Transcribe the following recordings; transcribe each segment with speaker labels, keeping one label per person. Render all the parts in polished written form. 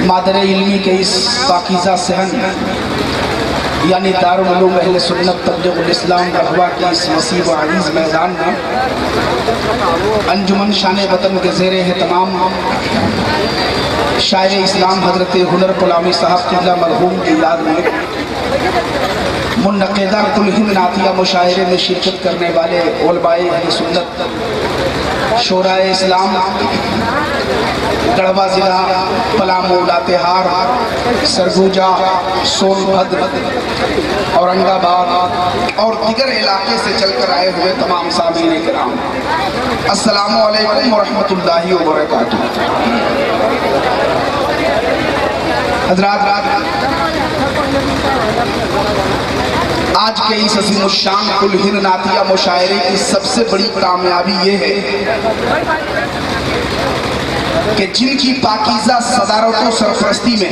Speaker 1: مادر علمی کے اس پاکیزہ صحن یعنی دارالعلوم اہل سنت تبلیغ الاسلام رہوا کی اس وسیع و عریض میدان میں انجمن شان وطن کے زیر اہتمام شاعر اسلام حضرت ہنر غلامی صاحب قبلہ مرحوم کی یاد میں منعقدہ کل ہند نعتیہ مشاعرے میں شرکت کرنے والے علماء اہل سنت، شورائے اسلام گڑھوا ضلع، پلامو، لاتہار، سرگوجا، سون بھدر، اورنگ آباد اور دیگر علاقے سے چل کر آئے ہوئے تمام سامعین کرام، السلام علیکم ورحمۃ اللہ وبرکاتہ۔ حضرات، آج کے اس عظیم الشان کل ہند نعتیہ مشاعرے کی سب سے بڑی کامیابی یہ ہے کہ جن کی پاکیزہ صدارت و سرپرستی میں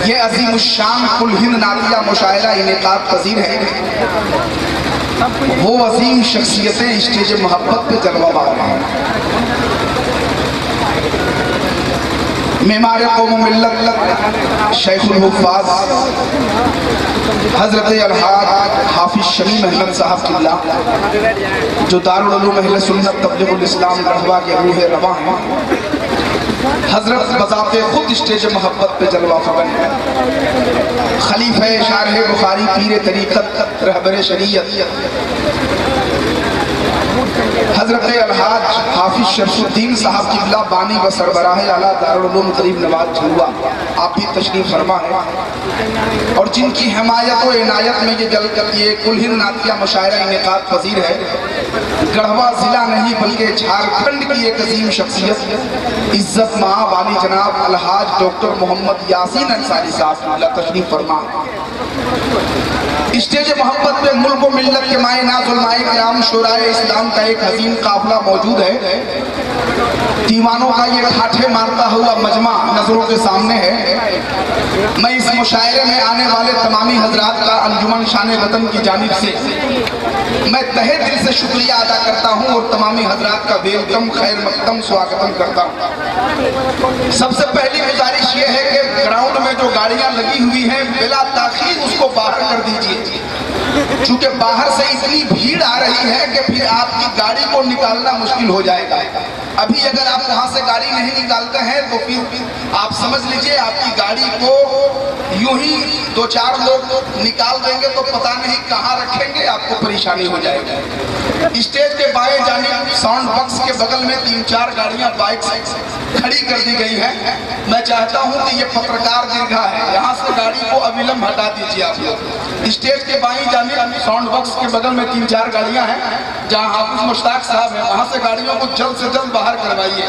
Speaker 1: یہ عظیم الشان کل ہند نعتیہ مشاعرہ انعقاد پذیر ہے، وہ عظیم شخصیتیں اسٹیج محبت پہ جلوہ بار ہیں۔ معمار قوم و ملت شیخ الحفاظ حضرت الحاج حافظ شمیم احمد صاحب قبلہ جو دارالعلوم اہل سنت تبلیغ الاسلام رہوا کے روح رواں ہیں، حضرت بذات خود اسٹیج محبت پہ جلوہ فغن ہے۔ خلیفہ شارح بخاری، پیر طریقت، رہبر شریعت حضرت الحاج حافظ شرف الدین صاحب قبلہ بانی و سربراہ اعلیٰ دارالعلوم غریب نواز جھلوا، آپ بھی تشریف فرما ہے، اور جن کی حمایت و عنایت میں یہ کل ہند نعتیہ مشاعرہ انعقاد پذیر ہے۔ گڑھوا ضلع نہیں بلکہ جھارکھنڈ کی ایک عظیم شخصیت عزت مآب والی جناب الحاج ڈاکٹر محمد یاسین انصاری صاحب اللہ تشریف فرما ہے۔ اسٹیج محبت پہ ملک و ملت کے مائے ناز علماء کرام شورائے اسلام کا ایک عظیم قافلہ موجود ہے۔ دیوانوں کا یہ ٹھاٹھے مارتا ہوا مجمع نظروں کے سامنے ہے۔ میں اس مشاعرے میں آنے والے تمامی حضرات کا انجمن شان وطن کی جانب سے میں تہہ دل سے شکریہ ادا کرتا ہوں اور تمامی حضرات کا ویلکم، خیر مقدم، سواگتم کرتا ہوں۔ سب سے پہلی گزارش یہ ہے کہ گراؤنڈ میں جو گاڑیاں لگی ہوئی ہیں بلا تاخیر اس کو باہر کر دیجئے، چونکہ باہر سے اتنی بھیڑ آ رہی ہے کہ پھر آپ کی گاڑی کو نکالنا مشکل ہو جائے گا۔ ابھی اگر آپ وہاں سے گاڑی نہیں نکالتے ہیں تو پھر آپ سمجھ لیجئے آپ کی گاڑی کو یوں ہی دو چار لوگ نکال دیں گے تو پتہ نہیں کہاں رکھیں گے، آپ کو پریشانی ہو جائے گی۔ اسٹیج کے بائیں جانب ساؤنڈ باکس کے بغل میں 3-4 گاڑیاں بائک کھڑی کر دی گئی ہیں۔ میں چاہتا ہوں کہ یہ پترکار درگاہ ہے، یہاں سے گاڑی کو اویلم ہٹا دیجیے آپ لوگ۔ اسٹیج کے بائیں جانب ساؤنڈ باکس کے بغل میں 3-4 گاڑیاں ہیں، جہاں حافظ مشتاق صاحب ہیں، وہاں سے گاڑیوں کو جلد سے جلد باہر کروائیے۔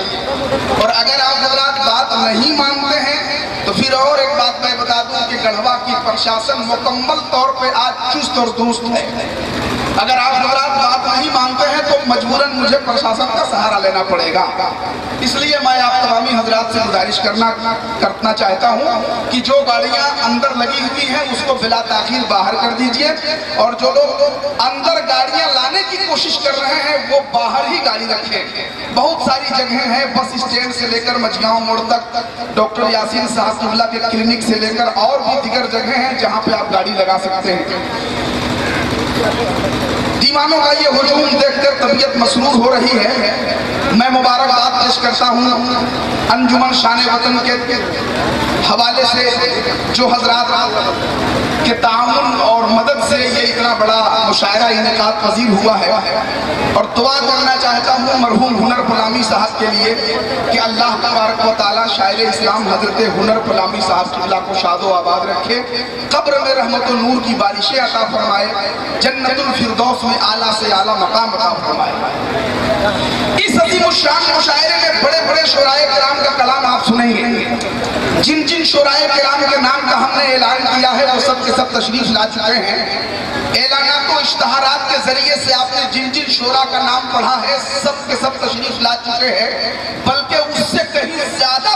Speaker 1: اور اگر آپ حضرات بات نہیں مانتے ہیں تو پھر اور ایک بات میں بتا دوں کہ گڑھوا کی پرشاسن مکمل طور پہ آج چست اور درست ہے۔ اگر آپ حضرات بات نہیں مانتے ہیں تو مجبوراً مجھے پرشاسن کا سہارا لینا پڑے گا۔ اس لیے میں آپ تمامی حضرات سے گزارش کرنا چاہتا ہوں کہ جو گاڑیاں اندر لگی ہوئی ہیں اس کو بلا تاخیر باہر کر دیجئے، اور جو لوگ اندر گاڑیاں لانے کی کوشش کر رہے ہیں وہ باہر ہی گاڑی رکھیں۔ بہت ساری جگہیں ہیں، بس اسٹینڈ سے لے کر مجھگاؤں موڑ تک، ڈاکٹر یاسین صاحب قبلہ کے کلینک سے لے کر اور بھی دیگر جگہیں ہیں جہاں پہ آپ گاڑی لگا سکتے ہیں۔ دیوانوں کا یہ ہجوم دیکھ کر طبیعت مسرور ہو رہی ہے۔ میں مبارکباد پیش کرتا ہوں انجمن شان وطن کے حوالے سے جو حضرات کے تعاون اور مدد سے یہ اتنا بڑا مشاعرہ انعقاد پذیر ہوا ہے، اور دعا کرنا چاہتا ہوں مرحوم ہنر غلامی صاحب کے لیے کہ اللہ تبارک و تعالیٰ شاعر اسلام حضرت ہنر غلامی صاحب قبلہ کو شاد و آباد رکھے، قبر میں رحمت و نور کی بارشیں عطا فرمائے، جنت الفردوس میں اعلیٰ سے اعلیٰ مقام عطا فرمائے۔ اس عظیم الشان مشاعرے میں بڑے بڑے شورائے کرام کا کلام آپ سنیں گے۔ جن جن شورائے کرام کے نام کا ہم نے اعلان کیا ہے وہ سب کے سب تشریف لا چکے ہیں۔ اعلانات و اشتہارات کے ذریعے سے آپ نے جن جن شورا کا نام پڑھا ہے سب کے سب تشریف لا چکے ہیں، بلکہ اس سے کہیں زیادہ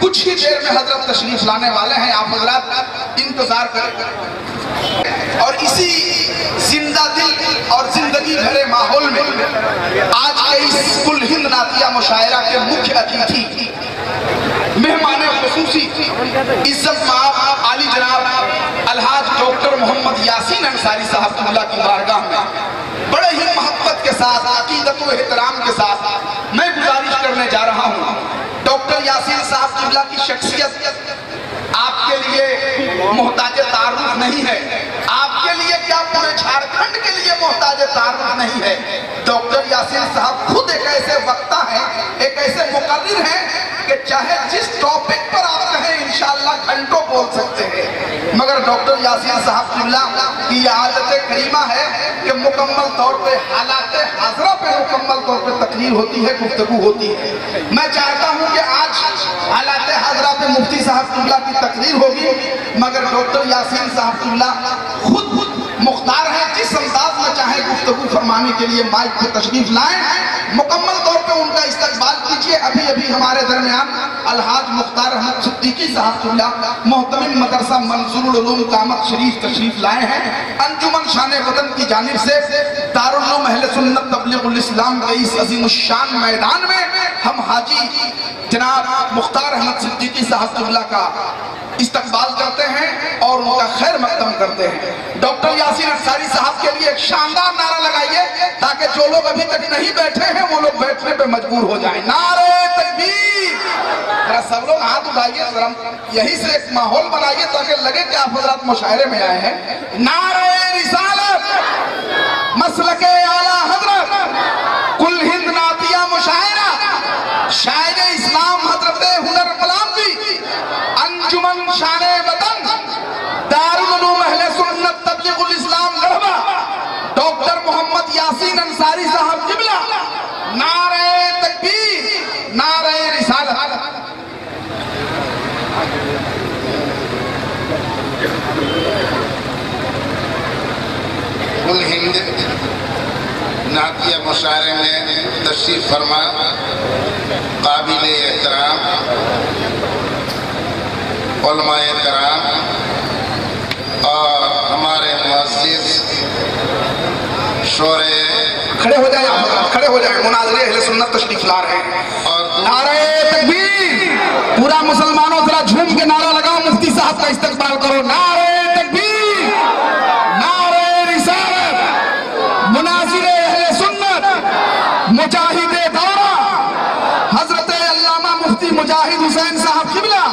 Speaker 1: کچھ ہی دیر میں حضرت تشریف لانے والے ہیں، آپ حضرات انتظار کریں۔ اور اسی زندہ دل اور زندگی بھرے ماحول میں آج کے اس کل ہند نعتیہ مشاعرہ کے مکھیہ اتیتھی، مہمان خصوصی، عزت مآب عالی جناب الحاج ڈاکٹر محمد یاسین انصاری صاحب اللہ کی بارگاہ میں بڑے ہی محبت کے ساتھ، عقیدت و احترام کے ساتھ میں گزارش کرنے جا رہا ہوں۔ ڈاکٹر یاسین صاحب قبلہ کی شخصیت آپ کے لیے محتاج تعارف نہیں ہے، آپ کے لیے کیا پورے جھارکھنڈ کے لیے محتاج تعارف نہیں ہے۔ ڈاکٹر یاسین صاحب خود ایک ایسے وقتہ ہیں، ایک ایسے مقرر ہیں کہ چاہے جس ٹاپک پر آپ کہیں انشاءاللہ گھنٹوں بول سکتے ہیں، مگر ڈاکٹر یاسین صاحب قبلہ کی یہ عادت کریمہ ہے کہ مکمل طور پہ حالات حاضرہ پہ مکمل طور پہ تقریر ہوتی ہے، گفتگو ہوتی ہے۔ میں چاہتا ہوں کہ آج حالات حاضرہ پہ مفتی صاحب قبلہ کی تقریر ہوگی، مگر ڈاکٹر یاسین صاحب قبلہ خود مختار ہیں، جس انداز میں چاہے گفتگو فرمانے کے لیے مائک پہ تشریف لائیں، مکمل طور پہ ان کا استقبال کیجئے۔ ابھی ہمارے درمیان الحاج مختار احمد صدیقی صاحب قبلہ محتمم مدرسہ منصور العلوم قامت شریف تشریف لائے ہیں۔ انجمن شان وطن کی جانب سے دارالعلوم اہل سنت تبلیغ الاسلام کے اس عظیم الشان میدان میں ہم حاجی جناب مختار احمد صدیقی صاحب قبلہ کا استقبال کرتے ہیں اور ان کا خیر مقدم کرتے ہیں۔ ڈاکٹر یاسین انصاری صاحب کے لیے ایک شاندار نعرہ لگائیے تاکہ جو لوگ ابھی تک نہیں بیٹھے ہیں وہ لوگ بیٹھنے پہ مجبور ہو جائیں۔ نعرہ تکبیر! ذرا سب لوگ ہاتھ اٹھائیے، ذرا یہی سے ایک ماحول بنائیے تاکہ لگے کہ آپ حضرات مشاعرے میں آئے ہیں۔ نعرہ رسالت، مسلک اعلیٰ حضرت، کل ہند نعتیہ مشاعرہ، شاعر اسلام حضرت ہنر کلام انجمن شان وطن دارالعلوم اہل سنت تبلیغ الاسلام گڑھوا ڈاکٹر محمد یاسین انصاری صاحب قبلہ، نعرہ تکبیر، نعرہ رسالت۔
Speaker 2: کل ہند نعتیہ مشاعرے میں تشریف فرما قابل احترام علماء کرام اور ہمارے معزز شورے،
Speaker 1: کھڑے ہو جائیں آپ، کھڑے ہو جائیں، مناظر اہل سنت تشریف لا رہے ہیں۔
Speaker 2: اور
Speaker 1: نعرہ تکبیر! پورا مسلمانوں ذرا جھوم کے نعرہ لگاؤ، مفتی صاحب کا استقبال کرو۔ نعرہ تکبیر، نعرہ رسالت، مناظر اہل سنت، مجاہد دورہ حضرت علامہ مفتی مجاہد حسین صاحب قبلہ،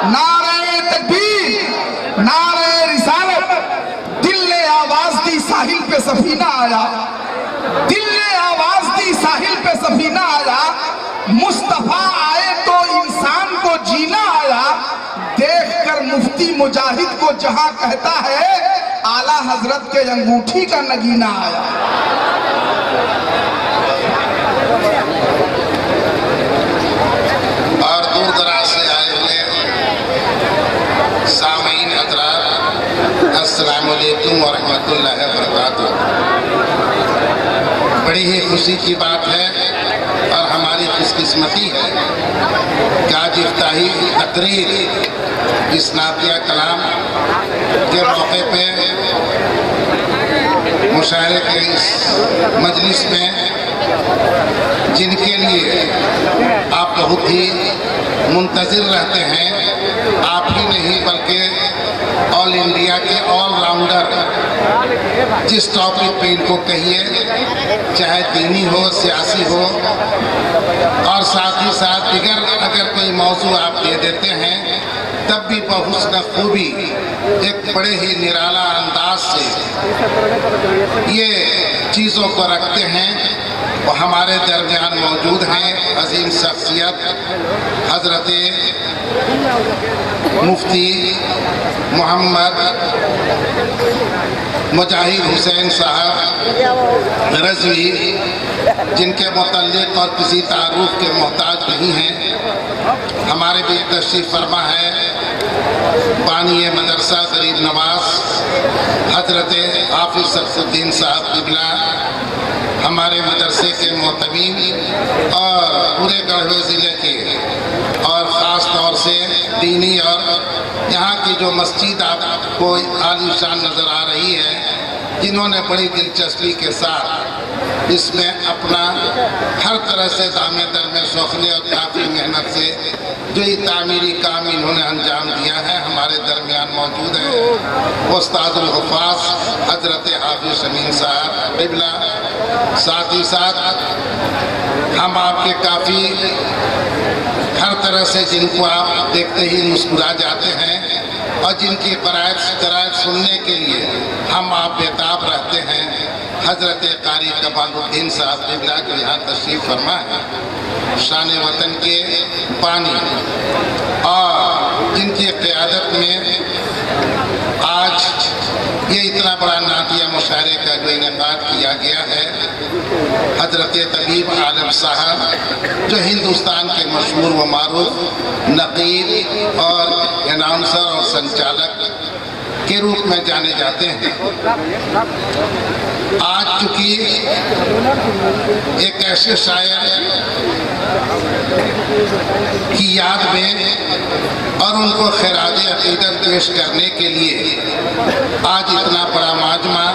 Speaker 1: نعرہ تکبیر، نعرہ رسالت۔ دل نے آواز دی ساحل پہ سفینہ آیا، دل نے آواز دی ساحل پہ سفینہ آیا، مصطفیٰ آئے تو انسان کو جینا آیا، دیکھ کر مفتی مجاہد کو جہاں کہتا ہے اعلیٰ حضرت کے انگوٹھی کا نگینہ آیا۔
Speaker 2: اور دور دراز سے آئے ہوئے سامعین حضرات، السلام علیکم ورحمۃ اللہ وبرکاتہ۔ بڑی ہی خوشی کی بات ہے اور ہماری خوش قسمتی ہے کہ آج افتتاحی تقریر اس نعتیہ کلام کے موقع پہ مشاعرے کے اس مجلس میں، جن کے لیے آپ بہت ہی منتظر رہتے ہیں، آپ ہی نہیں بلکہ آل انڈیا کے آل راؤنڈر، جس ٹاپک پہ ان کو کہیے، چاہے دینی ہو، سیاسی ہو، اور ساتھ ہی ساتھ دیگر اگر کوئی موضوع آپ دے دیتے ہیں تب بھی بحسن خوبی ایک بڑے ہی نرالا انداز سے یہ چیزوں کو رکھتے ہیں۔ وہ ہمارے درمیان موجود ہیں عظیم شخصیت حضرت مفتی محمد مجاہد حسین صاحب رضوی، جن کے متعلق اور کسی تعارف کے محتاج نہیں ہیں۔ ہمارے بھی تشریف فرما ہے بانی مدرسہ غریب نواز حضرت حافظ شمس الدین صاحب قبلہ، ہمارے مدرسے کے محتمین اور پورے گڑھوا ضلع کے اور خاص طور سے دینی اور یہاں کی جو مسجد آپ کو عالی شان نظر آ رہی ہے، جنہوں نے بڑی دلچسپی کے ساتھ اس میں اپنا ہر طرح سے دامے در میں سوکھنے اور کافی محنت سے جو یہ تعمیری کام انہوں نے انجام دیا ہے، ہمارے درمیان موجود ہے استاد الحفاظ حضرت حافظ شمیم صاحب قبلہ۔ ساتھ ہی ساتھ ہم آپ کے کافی ہر طرح سے جن کو آپ دیکھتے ہی مسکرا جاتے ہیں اور جن کی قرائت سننے کے لیے ہم آپ بےتاب رہتے ہیں، حضرت قاری کمال الدین صاحب قبلہ جو یہاں تشریف فرما ہے، شان وطن کے بانی، اور جن کی قیادت میں آج یہ اتنا بڑا نعتیہ مشاعرے کا جو انعقاد کیا گیا ہے، حضرت طبیب عالم صاحب جو ہندوستان کے مشہور و معروف نقیب اور اناؤنسر اور سنچالک کے روپ میں جانے جاتے ہیں، آج چونکہ ایک ایسے شاعر کی یاد میں اور ان کو خراج عقیدت پیش کرنے کے لیے آج اتنا بڑا مجمع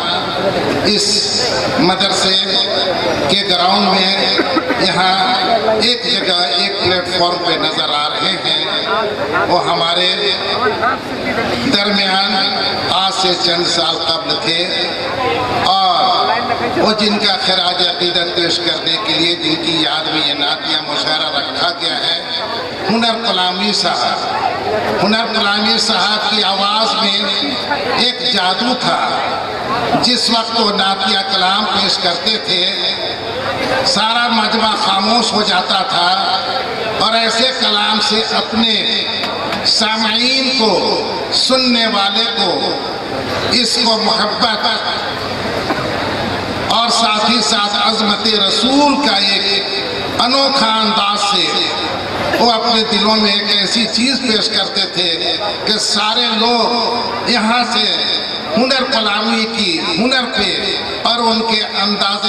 Speaker 2: اس مدرسے کے گراؤنڈ میں یہاں ایک جگہ ایک پلیٹ فارم پہ نظر آ رہے ہیں، وہ ہمارے درمیان آج سے چند سال قبل تھے، اور وہ جن کا خراج عقیدت پیش کرنے کے لیے جن کی یاد میں یہ نعتیہ مشاعرہ رکھا گیا ہے، ہنر غلامی صاحب۔ ہنر غلامی صاحب کی آواز میں ایک جادو تھا، جس وقت وہ نعتیہ کلام پیش کرتے تھے سارا مجمع خاموش ہو جاتا تھا، اور ایسے کلام سے اپنے سامعین کو، سننے والے کو، اس کو محبت اور ساتھ ہی ساتھ عظمت رسول کا ایک انوکھا انداز سے وہ اپنے دلوں میں ایک ایسی چیز پیش کرتے تھے کہ سارے لوگ یہاں سے ہنر غلامی کی ہنر پہ اور ان کے انداز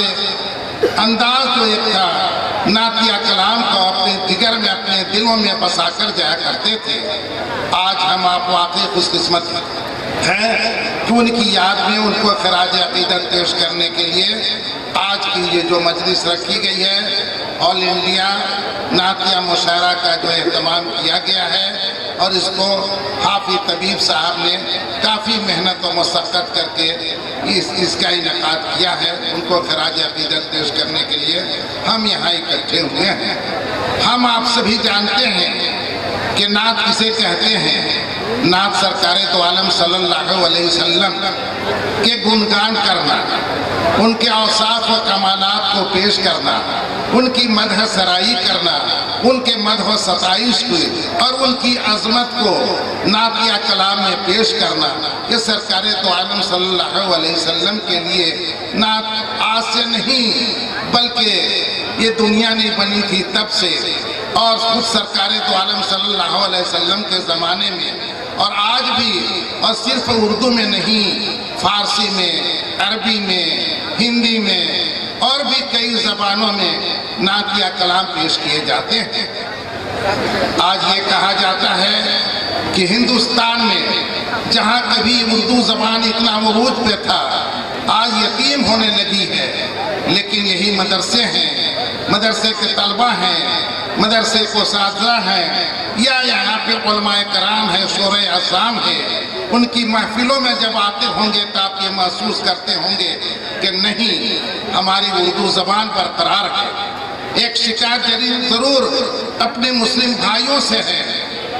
Speaker 2: جو ایک تھا نعتیہ کلام کو اپنے جگر میں اپنے دلوں میں بسا کر جایا کرتے تھے۔ آج ہم آپ واقعی خوش قسمت ہیں کہ ان کی یاد میں ان کو خراج عقیدت پیش کرنے کے لیے آج کی یہ جو مجلس رکھی گئی ہے، آل انڈیا نعتیہ مشاعرہ کا جو اہتمام کیا گیا ہے، اور اس کو حافظ طبیب صاحب نے کافی محنت و مشقت کر کے اس کا انعقاد کیا ہے، ان کو خراج عقیدت پیش کرنے کے لیے ہم یہاں اکٹھے ہوئے ہیں۔ ہم آپ سبھی جانتے ہیں کہ نعت کسے کہتے ہیں۔ نعت سرکار دو عالم صلی اللہ علیہ وسلم کے گنگان کرنا، ان کے اوصاف و کمالات کو پیش کرنا، ان کی مدح سرائی کرنا، ان کے مدح و ستائش کو اور ان کی عظمت کو نعتیہ کلام میں پیش کرنا، یہ سرکار دو عالم صلی اللہ علیہ وسلم کے لیے نعت آج سے نہیں بلکہ یہ دنیا نہیں بنی تھی تب سے، اور خود سرکار دو عالم صلی اللہ علیہ وسلم کے زمانے میں اور آج بھی، اور صرف اردو میں نہیں، فارسی میں، عربی میں، ہندی میں اور بھی کئی زبانوں میں نعتیہ کلام پیش کیے جاتے ہیں۔ آج یہ کہا جاتا ہے کہ ہندوستان میں جہاں کبھی اردو زبان اتنا عروج پہ تھا، آج یتیم ہونے لگی ہے، لیکن یہی مدرسے ہیں، مدرسے کے طلبہ ہیں، مدرسے کو اساتذہ ہیں، یا یہاں پہ علماء کرام ہیں، شورۂ اعظام ہیں، ان کی محفلوں میں جب آتے ہوں گے تو آپ یہ محسوس کرتے ہوں گے کہ نہیں، ہماری اردو زبان برقرار ہے۔ ایک شکایت ضرور اپنے مسلم بھائیوں سے ہے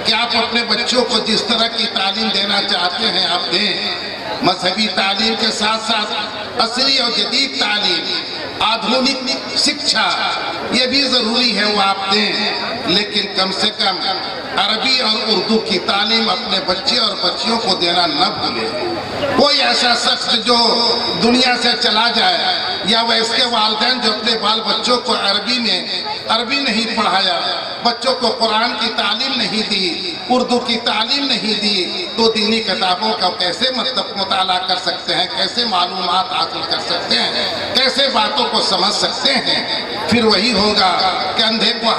Speaker 2: کہ آپ اپنے بچوں کو جس طرح کی تعلیم دینا چاہتے ہیں آپ دیں، مذہبی تعلیم کے ساتھ ساتھ عصری اور جدید تعلیم، آدھونک شکشا، یہ بھی ضروری ہے وہ آپ دیں، لیکن کم سے کم عربی اور اردو کی تعلیم اپنے بچے اور بچیوں کو دینا نہ بھولے۔ کوئی ایسا شخص جو دنیا سے چلا جائے یا وہ اس کے والدین جو اپنے بال بچوں کو عربی نہیں پڑھایا، بچوں کو قرآن کی تعلیم نہیں دی، اردو کی تعلیم نہیں دی، تو دینی کتابوں کا کیسے مطالعہ کر سکتے ہیں، کیسے معلومات حاصل کر سکتے ہیں، کیسے باتوں کو سمجھ سکتے ہیں؟ پھر وہی ہوگا کہ اندھے کو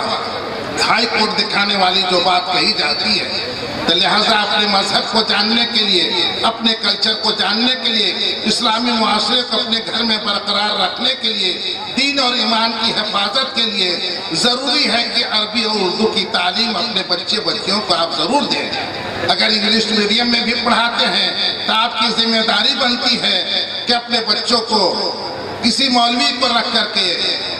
Speaker 2: ہائی کورٹ دکھانے والی جو بات کہی جاتی ہے، تو لہٰذا اپنے مذہب کو جاننے کے لیے، اپنے کلچر کو جاننے کے لیے، اسلامی معاشرے کو اپنے گھر میں برقرار رکھنے کے لیے، دین اور ایمان کی حفاظت کے لیے ضروری ہے کہ عربی اور اردو کی تعلیم اپنے بچیوں کو آپ ضرور دیں۔ اگر انگلش میڈیم میں بھی پڑھاتے ہیں تو آپ کی ذمہ داری بنتی ہے کہ اپنے بچوں کو کسی مولوی کو رکھ کر کے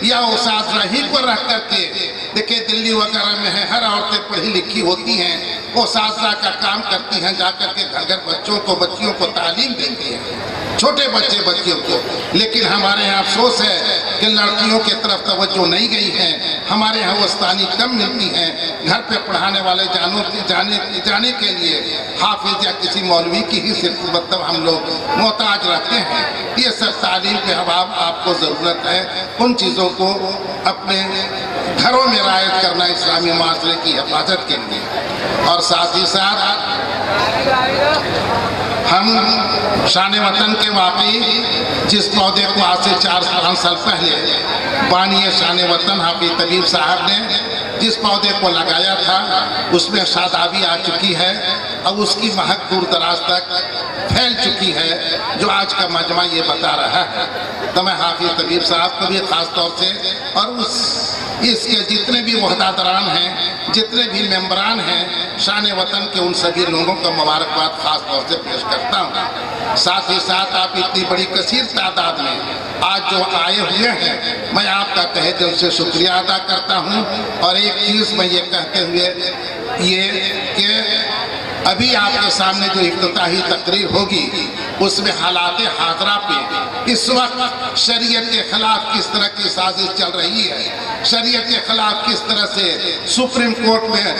Speaker 2: یا استاد راہی کو رکھ کر کے، دیکھیں دلی وغیرہ میں ہے، ہر عورتیں پڑھی لکھی ہوتی ہیں، وہ اساتذہ کا کام کرتی ہیں، جا کر کے گھر گھر بچیوں کو تعلیم دیتی ہیں، چھوٹے بچیوں کو۔ لیکن ہمارے یہاں افسوس ہے کہ لڑکیوں کی طرف توجہ نہیں گئی ہے، ہمارے یہاں وسطانی کم ملتی ہیں، گھر پہ پڑھانے والے جانے کے لیے حافظ یا کسی مولوی کی ہی صرف مطلب ہم لوگ محتاج رہتے ہیں۔ یہ سب تعلیم پہ آپ کو ضرورت ہے، ان چیزوں کو اپنے گھروں میں رعایت کرنا اسلامی معاشرے کی حفاظت کے لیے۔ اور ساتھ ہی ساتھ ہم شان وطن کے واقعی جس پودے کو آج سے 4-5 سال پہلے بانی شان وطن حافظ طبیب صاحب نے جس پودے کو لگایا تھا، اس میں شادابی آ چکی ہے اور اس کی مہک دور دراز تک پھیل چکی ہے، جو آج کا مجمع یہ بتا رہا ہے۔ تو میں حافظ طبیب صاحب کو بھی خاص طور سے اور اس کے جتنے بھی عہدیداران ہیں، جتنے بھی ممبران ہیں شان وطن کے، ان سبھی لوگوں کا مبارکباد خاص طور سے پیش کرتا ہوں۔ ساتھ ہی ساتھ آپ اتنی بڑی کثیر تعداد میں آج جو آئے ہوئے ہیں، میں آپ کا تہہ دل سے شکریہ ادا کرتا ہوں۔ اور ایک چیز میں یہ کہتے ہوئے کہ ابھی آپ کے سامنے جو افتتاحی تقریر ہوگی، اس میں حالات حاضرہ پہ اس وقت شریعت کے خلاف کس طرح کی سازش چل رہی ہے، شریعت کے خلاف کس طرح سے سپریم کورٹ میں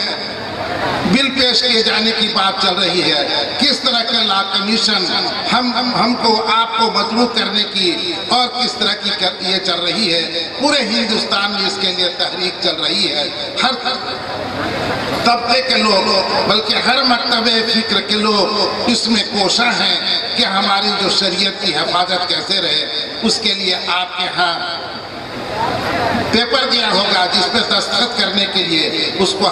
Speaker 2: بل پیش کیے جانے کی بات چل رہی ہے، کس طرح کا لا کمیشن ہم کو آپ کو مجبور کرنے کی اور کس طرح کی یہ چل رہی ہے۔ پورے ہندوستان میں اس کے لیے تحریک چل رہی ہے، ہر طبقے کے لوگ بلکہ ہر مکتب فکر کے لوگ اس میں کوشاں ہیں کہ ہماری جو شریعت کی حفاظت کیسے رہے۔ اس کے لیے آپ کے ہاں پیپر گیا ہوگا جس پہ دستخط کرنے کے لیے، اس کو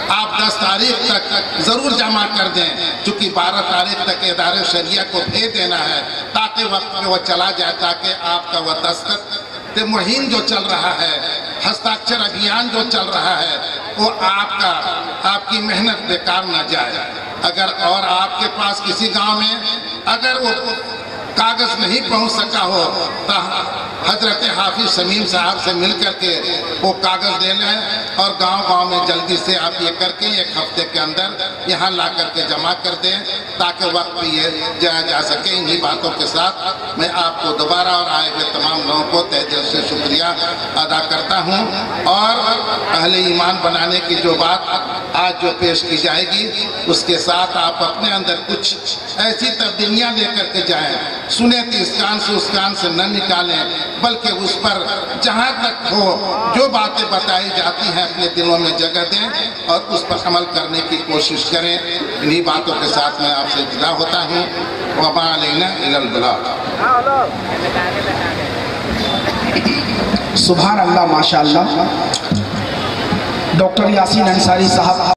Speaker 2: آپ 10 تاریخ تک ضرور جمع کر دیں، چونکہ 12 تاریخ تک ادارے شریعہ کو بھیج دینا ہے تاکہ وقت میں وہ چلا جائے، تاکہ آپ کا وہ دستخط مہم جو چل رہا ہے، ہستاکشر ابھیان جو چل رہا ہے، وہ آپ کی محنت بیکار نہ جائے۔ اگر اور آپ کے پاس کسی گاؤں میں اگر وہ کاغذ نہیں پہنچ سکا ہو تو حضرت حافظ شمیم صاحب سے مل کر کے وہ کاغذ دے لیں اور گاؤں میں جلدی سے آپ یہ کر کے 1 ہفتے کے اندر یہاں لا کر کے جمع کر دیں تاکہ وقت بھی یہ جایا جا سکے۔ انہی باتوں کے ساتھ میں آپ کو دوبارہ اور آئے ہوئے تمام لوگوں کو تہہ دل سے شکریہ ادا کرتا ہوں۔ اور اہل ایمان بنانے کی جو بات آج جو پیش کی جائے گی، اس کے ساتھ آپ اپنے اندر کچھ ایسی تبدیلیاں لے کر کے جائیں، سنیں تو اس کان سے اس کان سے نہ نکالیں، بلکہ اس پر جہاں تک ہو جو باتیں بتائی جاتی ہیں اپنے دلوں میں جگہ دیں اور اس پر عمل کرنے کی کوشش کریں۔ انہی باتوں کے ساتھ میں آپ سے جدا ہوتا ہوں۔ وما علینا الا البلاغ۔
Speaker 1: سبحان اللہ، ماشاءاللہ۔ ڈاکٹر یاسین انصاری صاحب